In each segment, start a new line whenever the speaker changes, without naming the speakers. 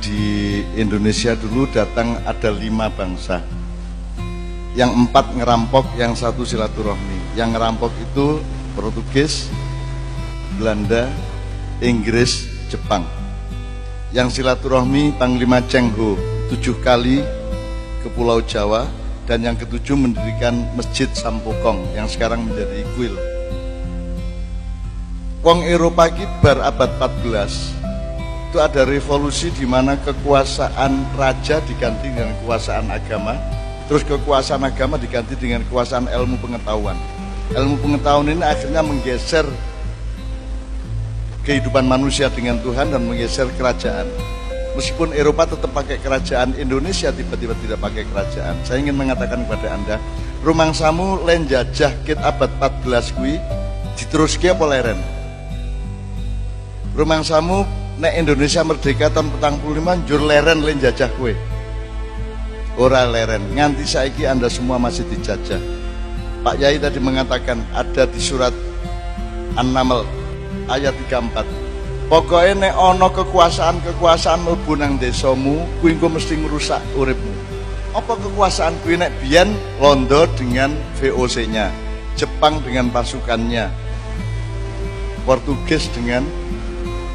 di Indonesia dulu datang ada 5 bangsa. Yang 4 ngerampok, yang 1 silaturahmi. Yang ngerampok itu Portugis, Belanda, Inggris, Jepang. Yang silaturahmi Panglima Cheng Ho 7 kali ke Pulau Jawa, dan yang ke-7 mendirikan Masjid Sampokong yang sekarang menjadi kuil. Wong Eropa ki bar abad 14 itu ada revolusi di mana kekuasaan raja diganti dengan kekuasaan agama, terus kekuasaan agama diganti dengan kekuasaan ilmu pengetahuan. Ilmu pengetahuan ini akhirnya menggeser kehidupan manusia dengan Tuhan dan menggeser kerajaan. Meskipun Eropa tetap pakai kerajaan, Indonesia tiba-tiba tidak pakai kerajaan. Saya ingin mengatakan kepada Anda, rumangsamu len jajah kit abad 14 kuwi diteruske apa leren? Rumangsamu nek Indonesia merdeka tahun 45 njur leren len jajah kue. Ora leren, nganti saiki Anda semua masih dijajah. Pak Yai tadi mengatakan ada di surat An-Naml ayat 34. Pokoknya nek ono kekuasaan mlebu nang desamu, kuwi engko mesti ngrusak uripmu. Apa kekuasaan kuwi nek biyen Londo dengan VOC-nya, Jepang dengan pasukannya, Portugis dengan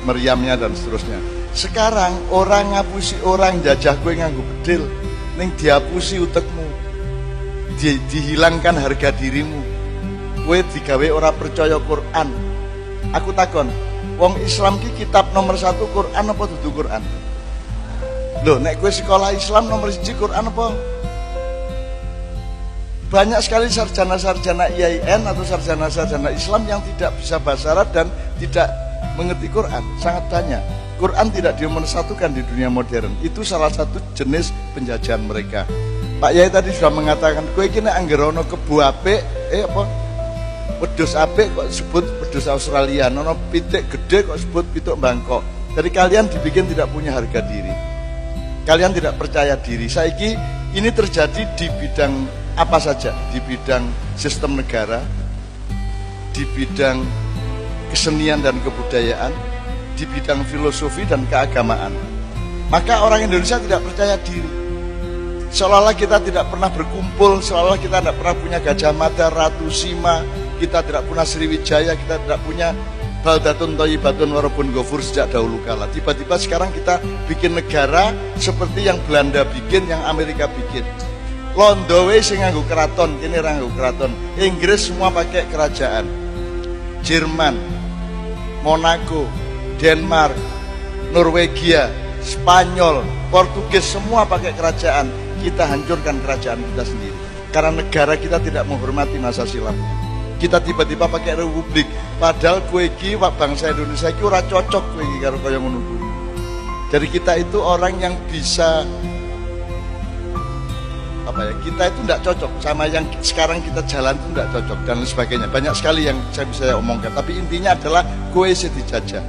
meriamnya dan seterusnya. Sekarang orang ngapusi orang jajah gue nganggo bedil, ning dihapusi utekmu, dihilangkan harga dirimu, gue digawe ora percaya Quran. Aku takon, wong Islam ki kitab nomor 1 Quran apa dudu Quran? Loh, nek gue sekolah Islam nomor 1 Quran apa? Banyak sekali sarjana-sarjana IAIN atau sarjana-sarjana Islam yang tidak bisa bahasa Arab dan tidak mengerti Quran, sangat banyak. Quran tidak dimonersatukan di dunia modern. Itu salah satu jenis penjajahan mereka. Pak Yai tadi sudah mengatakan, kowe iki nek anggere ana kebo apik, wedhus apik kok sebut wedhus Australia, ana pitik gede kok sebut pitik Bangkok. Jadi kalian dibikin tidak punya harga diri. Kalian tidak percaya diri. Saiki ini terjadi di bidang apa saja, di bidang sistem negara, di bidang kesenian dan kebudayaan, di bidang filosofi dan keagamaan. Maka orang Indonesia tidak percaya diri. Seolah-olah kita tidak pernah berkumpul, seolah-olah kita tidak pernah punya Gajah Mada, Ratu Sima, kita tidak punya Sriwijaya, kita tidak punya Baldatun Thayyibatun Warabun Ghafur sejak dahulu kala. Tiba-tiba sekarang kita bikin negara seperti yang Belanda bikin, yang Amerika bikin. Londo wis sing nganggo keraton, kene ora nganggo keraton. Inggris semua pakai kerajaan. Jerman, Monaco, Denmark, Norwegia, Spanyol, Portugis semua pakai kerajaan. Kita hancurkan kerajaan kita sendiri karena negara kita tidak menghormati masa silamnya. Kita tiba-tiba pakai republik, padahal kowe iki bangsa Indonesia iki ora cocok kowe iki karo kaya ngono kuwi. Jadi kita itu orang yang bisa kita itu tidak cocok sama yang sekarang kita jalan itu tidak cocok dan sebagainya. Banyak sekali yang saya bisa omongkan, tapi intinya adalah kowe sing dijajah.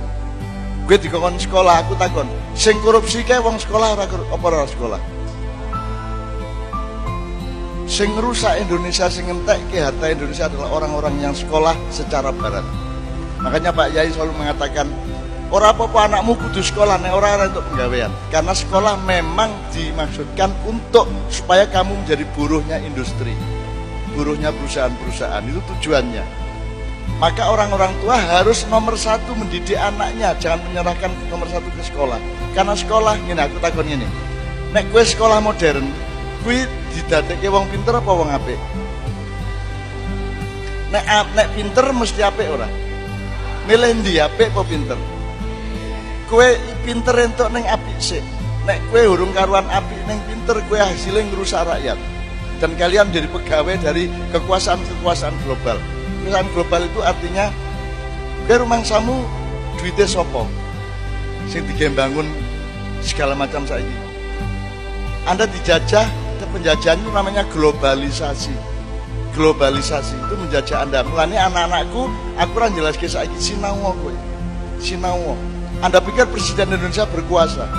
Kowe dikon sekolah, aku takon, sing korupsi kae wong sekolah apa ora sekolah? Sing rusak Indonesia, sing ngentekke harta Indonesia adalah orang-orang yang sekolah secara barat. Makanya Pak Yai selalu mengatakan, ora apa-apa anakmu kudu sekolah, nek ora untuk penggawean. Karena sekolah memang dimaksudkan untuk supaya kamu menjadi buruhnya industri, buruhnya perusahaan-perusahaan, itu tujuannya. Maka orang-orang tua harus nomor 1 mendidik anaknya, jangan menyerahkan nomor 1 ke sekolah. Karena sekolah, ngene aku takon ngene, nek gue sekolah modern, gue didadekke wong pinter apa wong apik? Nek pinter mesti apik ora? Milih ndi apik apa pinter? Kue pinter entuk neng apik sik. Nek kue urung karuan apik neng pinter, kue hasilnya ngerusak rakyat. Dan kalian jadi pegawai dari kekuasaan-kekuasaan global. Kekuasaan global itu artinya kue rumangsamu duitnya sopo sing digembangun segala macam saiki. Anda dijajah, penjajahan itu namanya globalisasi. Globalisasi itu menjajah Anda. Mulane anak-anakku, aku ora jelaske saiki sinau kowe. Sinau. Anda pikir Presiden Indonesia berkuasa?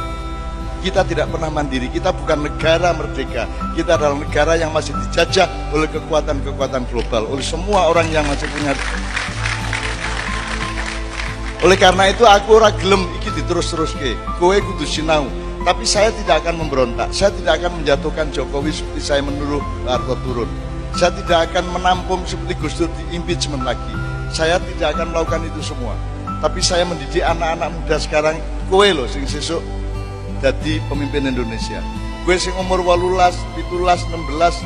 Kita tidak pernah mandiri, kita bukan negara merdeka. Kita adalah negara yang masih dijajah oleh kekuatan-kekuatan global, oleh semua orang yang masih punya. Oleh karena itu aku ora gelem iki diterus-teruske. Kowe kudu sinau. Tapi saya tidak akan memberontak. Saya tidak akan menjatuhkan Jokowi seperti saya menuduh Harto turun. Saya tidak akan menampung seperti Gus Dur di impeachment lagi. Saya tidak akan melakukan itu semua. Tapi saya mendidik anak-anak muda sekarang. Kowe loh sing sesuk dadi pemimpin Indonesia. Kowe sing umur 18, 17, 16,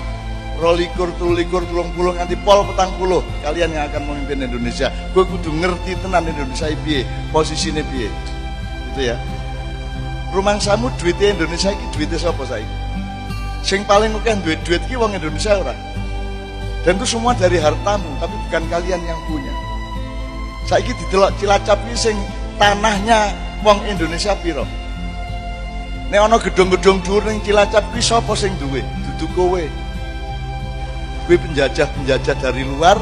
22, 23, 30 nganti pol 40, kalian yang akan memimpin Indonesia. Kowe kudu ngerti tenan Indonesia piye, posisine piye. Gitu ya. Rumangsamu duitnya Indonesia iki duitnya sapa saiki? Sing paling akeh duit iki wong Indonesia ora. Dan itu semua dari hartamu, tapi bukan kalian yang punya. Saiki didelok Cilacap iki sing tanahnya wong Indonesia piro? Nek ana gedung-gedung dhuwur ning Cilacap kuwi sapa sing duwe? Dudu kowe. Kuwi penjajah-penjajah dari luar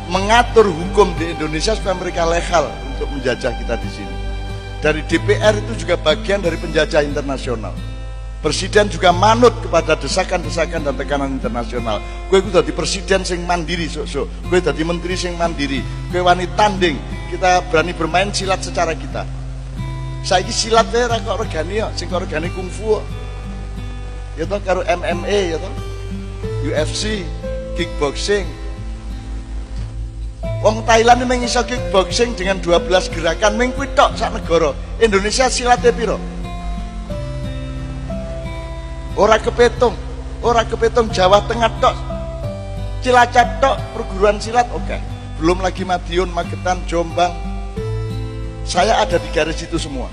mengatur hukum di Indonesia supaya mereka legal untuk menjajah kita di sini. Dari DPR itu juga bagian dari penjajah internasional. Presiden juga manut kepada desakan-desakan dan tekanan internasional. Kowe kudu dadi presiden sing mandiri sok-sok. Kowe dadi menteri sing mandiri. Kowe wani tanding. Kita berani bermain silat secara kita. Saiki silat wae ra kok regani kok, sing kok regani kungfu. Ya toh karo MMA ya toh. UFC, kickboxing. Wong Thailand mung iso kickboxing dengan 12 gerakan mung kuwi tok sak negara. Indonesia silate piro? Ora kepetung Jawa Tengah tok. Cilacap tok perguruan silat oke. Belum lagi Madiun, Magetan, Jombang. Saya ada di garis itu semua.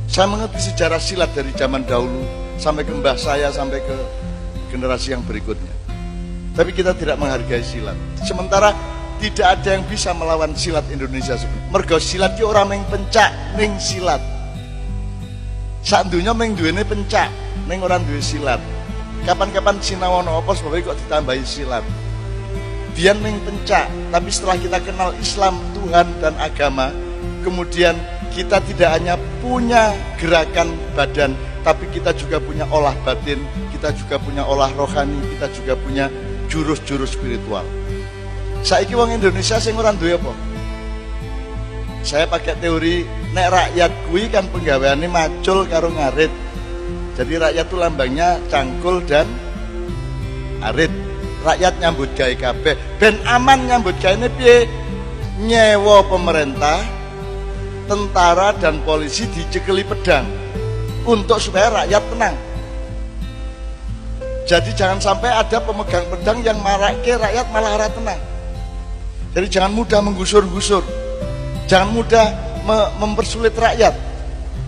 Saya mengerti sejarah silat dari zaman dahulu sampai ke mbah saya sampai ke generasi yang berikutnya. Tapi kita tidak menghargai silat. Sementara tidak ada yang bisa melawan silat Indonesia sebenarnya. Mergo silat ki ora mung pencak ning silat. Sak dunya mung duwene pencak ning ora duwe silat. Kapan-kapan sinawono apa sebab kok ditambahi silat. Biyen mung pencak, tapi setelah kita kenal Islam, Tuhan dan agama, kemudian kita tidak hanya punya gerakan badan, tapi kita juga punya olah batin, kita juga punya olah rohani, kita juga punya jurus-jurus spiritual. Saiki wong Indonesia sing ora duwe apa? Saya pakai teori nek rakyat kuwi kan penggaweane macul karo ngarit. Jadi rakyat itu lambangnya cangkul dan arit. Rakyat nyambut gawe kabeh. Ben aman nyambut gawe piye? Nyewa pemerintah, tentara dan polisi dicekeli pedang untuk supaya rakyat tenang. Jadi jangan sampai ada pemegang pedang yang marake rakyat malah ora tenang. Jadi jangan mudah menggusur-gusur. Jangan mudah mempersulit rakyat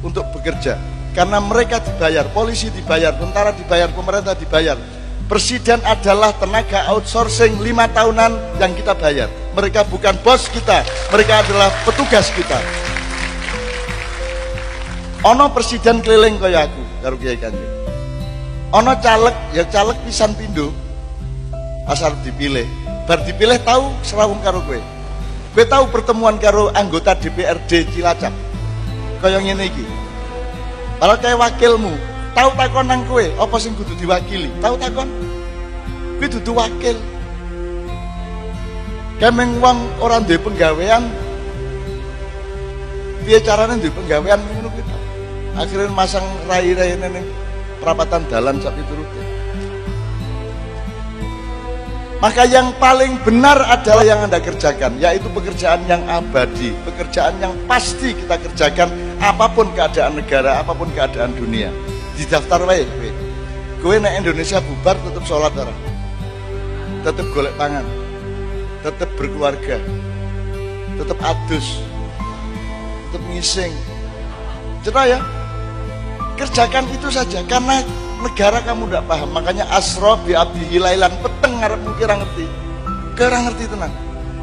untuk bekerja. Karena mereka dibayar, polisi dibayar, tentara dibayar, pemerintah dibayar. Presiden adalah tenaga outsourcing 5 tahunan yang kita bayar. Mereka bukan bos kita, mereka adalah petugas kita. Ono presiden keliling kaya aku, karo Kiai Kanjeng. Ono caleg, ya caleg pisan pindho. Asal dipilih. Bar dipilih tahu serawung karo kowe. Kowe tahu pertemuan karo anggota DPRD Cilacap. Kaya ngene iki. Kalau kayak wakilmu, tahu takon nang kowe, apa sing kudu diwakili? Tahu takon? Kowe dudu wakil. Kemeng wong ora duwe penggawean. Piye carane duwe penggawean ngono kuwi. Akhirnya masang rai-raine ning perapatan dalan sak piturute. Maka yang paling benar adalah yang Anda kerjakan, yaitu pekerjaan yang abadi, pekerjaan yang pasti kita kerjakan apapun keadaan negara, apapun keadaan dunia. Di daftar wae kowe. Kowe nek Indonesia bubar tetap sholat ora? Tetap golek pangan. Tetap berkeluarga. Tetap adus. Tetap ngising. Cerah ya? Kerjakan itu saja karena negara kamu tidak paham. Makanya asra bi abdihi lailan peteng ngarepmu kira ngerti. Kowe ora ngerti tenan.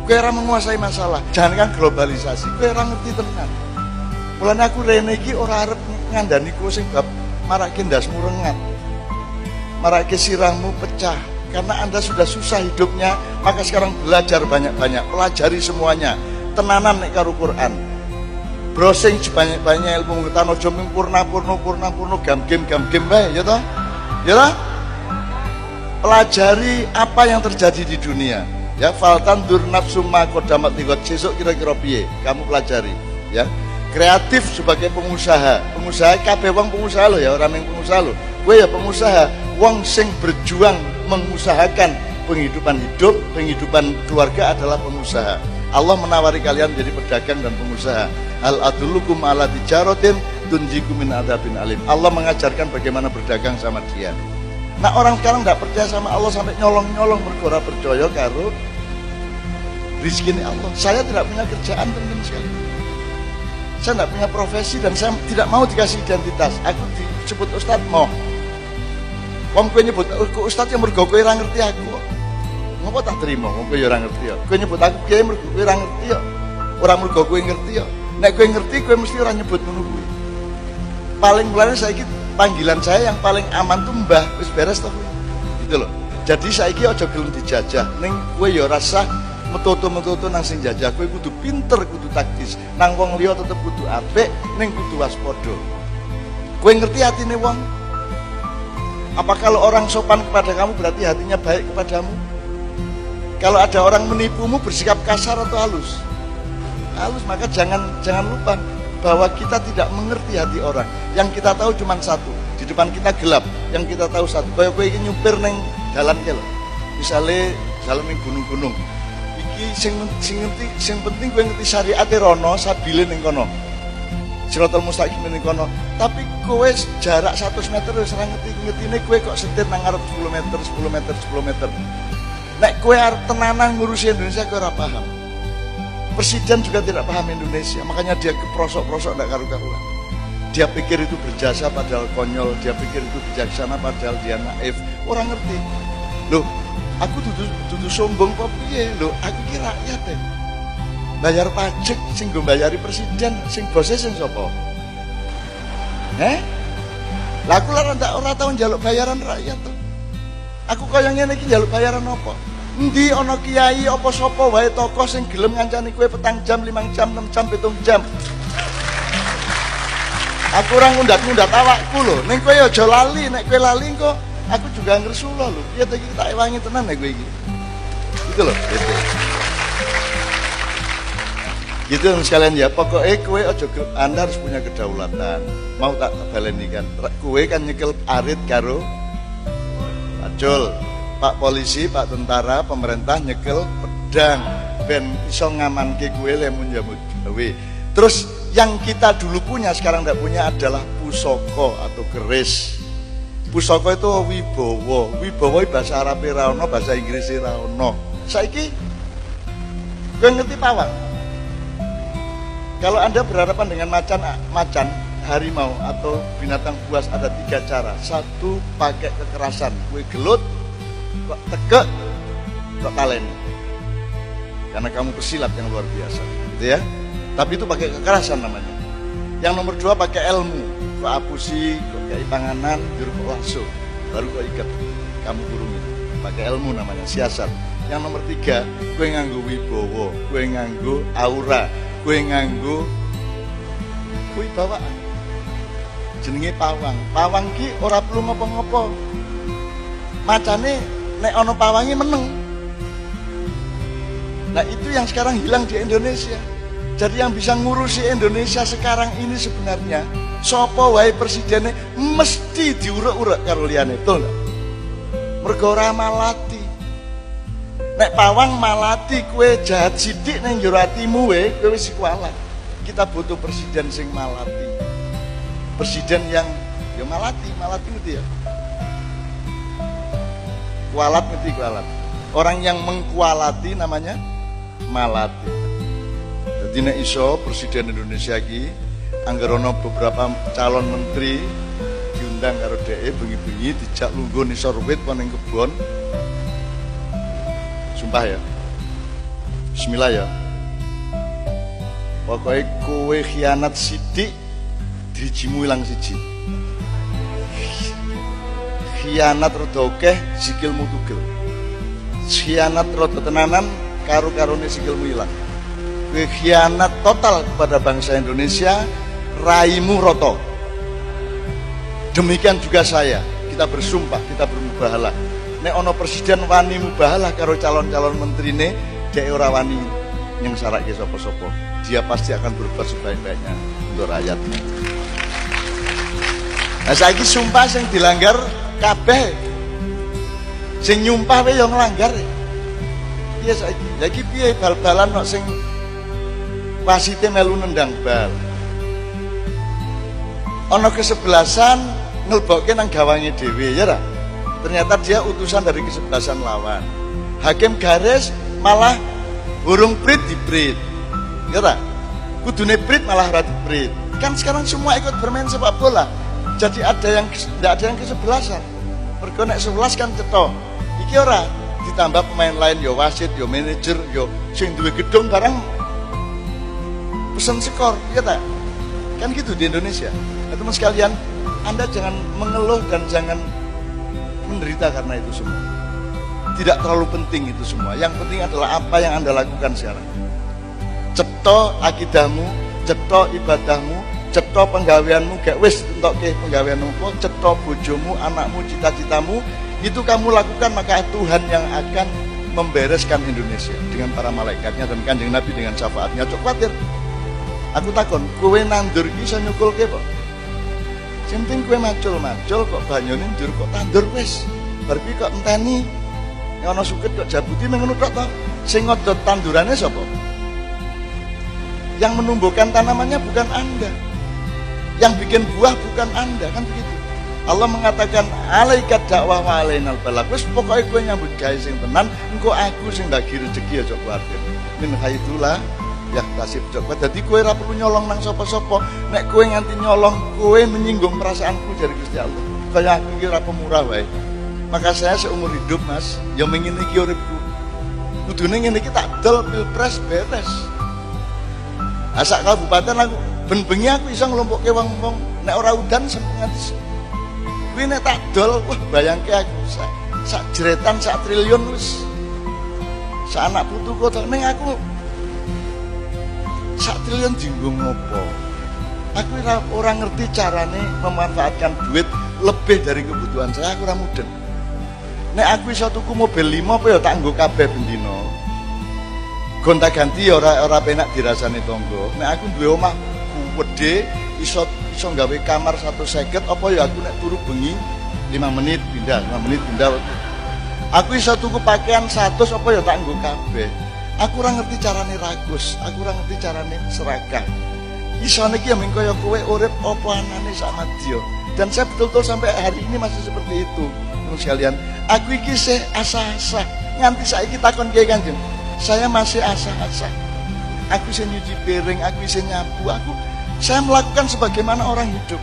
Kowe ora menguasai masalah. Jangan globalisasi. Kowe ora ngerti tenan. Mulane aku rene iki ora arep ngandani kowe sing bab marake ndasmu rengat. Marake sirahmu pecah karena Anda sudah susah hidupnya, maka sekarang belajar banyak-banyak, pelajari semuanya. Tenanan nek karo Quran. Browsing sebanyak-banyak ilmu pengetahuan, aja mung purna gam-game wae ya toh? Ya toh? Pelajari apa yang terjadi di dunia. Ya, faltan dur nafsu ma qaddamat liqad, sesuk kira-kira piye? Kamu pelajari, ya. kreatif sebagai pengusaha. Pengusaha kabeh wong pengusaha lo ya, orang yang pengusaha lo. Gue ya pengusaha, wong sing berjuang mengusahakan penghidupan hidup, penghidupan keluarga adalah pengusaha. Allah menawari kalian jadi pedagang dan pengusaha. Al adullukum ala tijaratin tunjikum min adzabin alim. Allah mengajarkan bagaimana berdagang sama dia. Nah, orang sekarang tidak percaya sama Allah sampai nyolong-nyolong bergora percaya karo rizki Allah. Saya tidak punya kerjaan, teman-teman sekali. Saya tidak punya profesi dan saya tidak mau dikasih identitas. Aku disebut ustad mau. Wong kowe nyebut aku ustad yang mergo kowe ora ngerti aku. Ngopo tak terima wong kowe ora ngerti ya. Kowe nyebut aku kiai mergo kowe ora ngerti ya. Ora mergo kowe ngerti ya. Nek kowe ngerti kowe mesti ora nyebut ngono kuwi. Paling mulane saiki panggilan saya yang paling aman tuh mbah, wis beres toh kuwi. Gitu loh. Jadi saiki aja gelem dijajah. Ning kowe ya rasa metu-metu nang sing jajah, kowe kudu pinter, kudu taktis. Nang wong liya tetep kudu apik, ning kudu waspada. Kowe ngerti atine wong? Apa kalau orang sopan kepada kamu berarti hatinya baik kepadamu? Kalau ada orang menipumu bersikap kasar atau halus? Halus, maka jangan lupa bahwa kita tidak mengerti hati orang. Yang kita tahu cuma satu, di depan kita gelap. Yang kita tahu satu, kaya kowe iki nyupir ning dalan ki lho. Misale dalan ning gunung-gunung. Sing penting kowe ngerti syariate rono, sabile ning kono. Siratal mustaqim ning kono. Tapi kowe jarak 100 meter wis ora ngerti-ngertine kowe kok setir nang ngarep 10 meter. Nek kowe arep tenanan ngurusi Indonesia kowe ora paham. Presiden juga tidak paham Indonesia, makanya dia keprosok-prosok ndak karu-karuan. Dia pikir itu berjasa padahal konyol, dia pikir itu bijaksana padahal dia naif. Orang ngerti. Loh, aku dudu sombong kok piye lho, aku ki rakyat ya. Bayar pajak sing go mbayari presiden, sing bose sing sapa? Lah aku ora tau njaluk bayaran rakyat to. Aku kaya ngene iki njaluk bayaran apa? Endi ana kiai apa sapa wae tokoh sing gelem ngancani kowe 4 jam, 5 jam, 6 jam, 7 jam. Aku ora ngundat-ngundat awakku lho, ning kowe aja lali, nek kowe lali kok aku juga ngresula lho. Piye to iki tak ewangi tenan nek kowe iki. Gitu loh, gitu. Gitu sekalian ya, pokoknya kowe aja Anda harus punya kedaulatan. Mau tak baleni kan. Kowe kan nyekel arit karo pacul. Pak polisi, Pak tentara, pemerintah nyekel pedang ben iso ngamanke kowe lemun jamu gawe. Terus yang kita dulu punya sekarang tidak punya adalah pusaka atau keris. Pusaka itu wibawa. Wibawa bahasa Arab ra ono, bahasa Inggris ra ono. Saiki kowe ngerti pawang? Kalau Anda berhadapan dengan macan, harimau atau binatang buas ada 3 cara. 1, pakai kekerasan. Kowe gelut, kok tegak, kok taleni. Karena kamu pesilat yang luar biasa, gitu ya. Tapi itu pakai kekerasan namanya. Yang nomor 2 pakai ilmu. Kok apusi, kok kayak panganan, juru kok langsung. Baru kok ikat, kamu turunnya. Pakai ilmu namanya, siasat. Yang nomor 3, kowe nganggo wibawa, kowe nganggo aura, kowe nganggo wibawaan. Jenenge pawang. Pawang ki ora perlu ngopo-ngopo. Macane nek ana pawange meneng. Nah, itu yang sekarang hilang di Indonesia. Jadi yang bisa ngurusi Indonesia sekarang ini sebenarnya sapa wae presidennya mesti diurek-urek karo liyane, betul enggak? Mergo ora malati. Nek pawang malati kowe jahat sithik ning njero atimu kowe wis kualat. Kita butuh presiden sing malati. Presiden yang ya malati ngerti ya. Kualat ngerti kualat. Orang yang mengkualati namanya malati. Jadi nek iso presiden Indonesia iki angger ana beberapa calon menteri diundang karo dhek bengi-bengi dijak lungguh nisor wit ning kebon. Sumpah ya. Bismillah ya. Pokoknya kowe khianat sithik drijimu ilang siji. Khianat rada akeh sikilmu tugel. Khianat rada tenanan karo-karone sikilmu ilang. Kowe khianat total kepada bangsa Indonesia, raimu roto. Demikian juga saya. Kita bersumpah, kita bermubahalah. Nek ono presiden wani mubahalah karo calon-calon menterine, dhek ora wani yang sarake sopo-sopo. Dia pasti akan berbuat sebaik-baiknya untuk rakyatnya. Nah saiki sumpah sing dilanggar kabeh. Sing nyumpah wae yo nglanggar. Piye saiki? Lagi piye bal-balan kok sing wasite melu nendang bal. Ana kesebelasan ngelbokke nang gawange dhewe ya ra. Ternyata dia utusan dari kesebelasan lawan. Hakim garis malah burung prit diprit. Ya ra? Kudune prit malah ra diprit. Kan sekarang semua ikut bermain sepak bola. Jadi tidak ada yang kesebelasan. Mergo nek 11 kan cetok. Iki ora ditambah pemain lain yo wasit, yo manajer, yo sing duwe gedung barang pesen skor, ya tak? Kan gitu di Indonesia. Nah, teman sekalian, Anda jangan mengeluh dan jangan menderita karena itu semua. Tidak terlalu penting itu semua. Yang penting adalah apa yang Anda lakukan sekarang. Cetha akidahmu, cetha ibadahmu, cetha penggaweanmu, gak wis entokke penggaweanmu, cetha bojomu, anakmu, cita-citamu, itu kamu lakukan, maka Tuhan yang akan membereskan Indonesia dengan para malaikatnya dan Kanjeng Nabi dengan syafaatnya. Cok khawatir. Aku takon, kowe nandur iki iso nyukulke apa? Sing penting kowe macul-macul kok banyune ndur kok tandur wis. Bar kuwi kok enteni ana suket kok jabuti ngono tok to. Sing ngodot tandurane sapa? Yang menumbuhkan tanamannya bukan Anda. Yang bikin buah bukan Anda, kan begitu. Allah mengatakan alaikat dakwah wa alainal balagh. Wis pokoke kowe nyambut gawe sing tenan, engko aku sing bagi rezeki aja kuwatir. Min haitsulah ya tasib coba. Dadi kowe ora perlu nyolong nang sapa-sapa. Nek kowe nganti nyolong, kowe menyinggung perasaanku dari Gusti Allah. Kaya aku iki ora pemurah wae. Maka saya seumur hidup, Mas, ya mengin iki uripku. Kudune ngene iki tak dol pilpres beres. Asak kabupaten aku ben bengi aku iso nglompokke wong-wong nek ora udan nganti kuwi nek tak dol, wah bayangke aku sak jeretan sak triliun wis. Sak anak putuku to ning aku sak triliun dienggo ngopo? Aku ora ngerti carane memanfaatkan duit lebih dari kebutuhan saya, aku ora mudeng. Nek aku iso tuku mobil 5 apa ya tak nggo kabeh bendina. Gonta-ganti ya ora penak dirasani tangga. Nek aku duwe omah gedhe iso gawe kamar 150 apa ya aku nek turu bengi 5 menit pindah. Aku iso tuku pakaian 100 apa ya tak nggo kabeh. Aku ora ngerti carane ragus, aku ora ngerti carane serakah. Iso niki ya mengko ya kowe urip apa anane sak madya. Dan saya betul-betul sampai hari ini masih seperti itu. Terus sekalian, aku iki sih asa-asa. Nganti saiki takon kiye Kanjeng. Saya masih asa-asa. Aku sih nyuci piring, aku sih nyapu, saya melakukan sebagaimana orang hidup.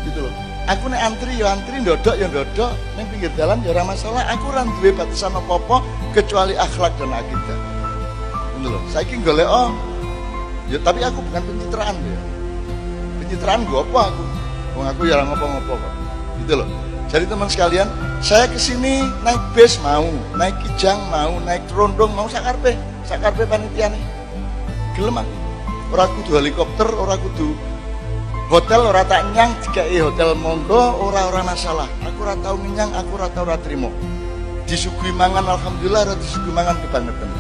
Gitu loh. Aku nek antri ya antri, ndodok ya ndodok, ning pinggir dalan ya ora masalah. Aku ora duwe batasan apa-apa kecuali akhlak dan akidah. Gitu loh. Saiki golek ya tapi aku bukan pencitraan ya. Pencitraan gua apa aku? Wong aku ya ora ngopo-ngopo kok. Gitu loh. Jadi teman sekalian, saya kesini naik bis mau, naik kijang mau, naik trondong mau, sakarpe panitia nih. Gelem aku. Ora kudu helikopter, ora kudu hotel, ora tak nyang dikai hotel monggo, ora masalah. Aku ora tau ngenyang, aku ora tau ora trimo. Disuguhi mangan alhamdulillah, ora disuguhi mangan kebangetan.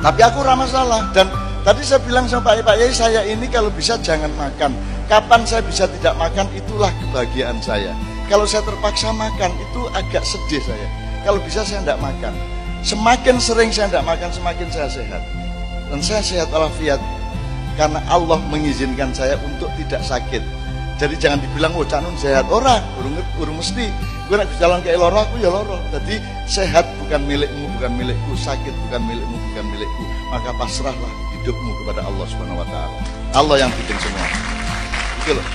Tapi aku ora masalah. Dan tadi saya bilang sama Pak Yai, saya ini kalau bisa jangan makan. Kapan saya bisa tidak makan, itulah kebahagiaan saya. Kalau saya terpaksa makan, itu agak sedih saya. Kalau bisa saya tidak makan. Semakin sering saya tidak makan, semakin saya sehat. Dan saya sehat walafiat karena Allah mengizinkan saya untuk tidak sakit. Jadi jangan dibilang, oh canun sehat. Ora, urung mesti. Gue nak jalan ke loro, aku ya loro. Jadi sehat bukan milikmu, bukan milikku. Sakit bukan milikmu, bukan milikku. Maka pasrahlah hidupmu kepada Allah Subhanahu Wa Taala. Allah yang bikin semua. Gitu loh.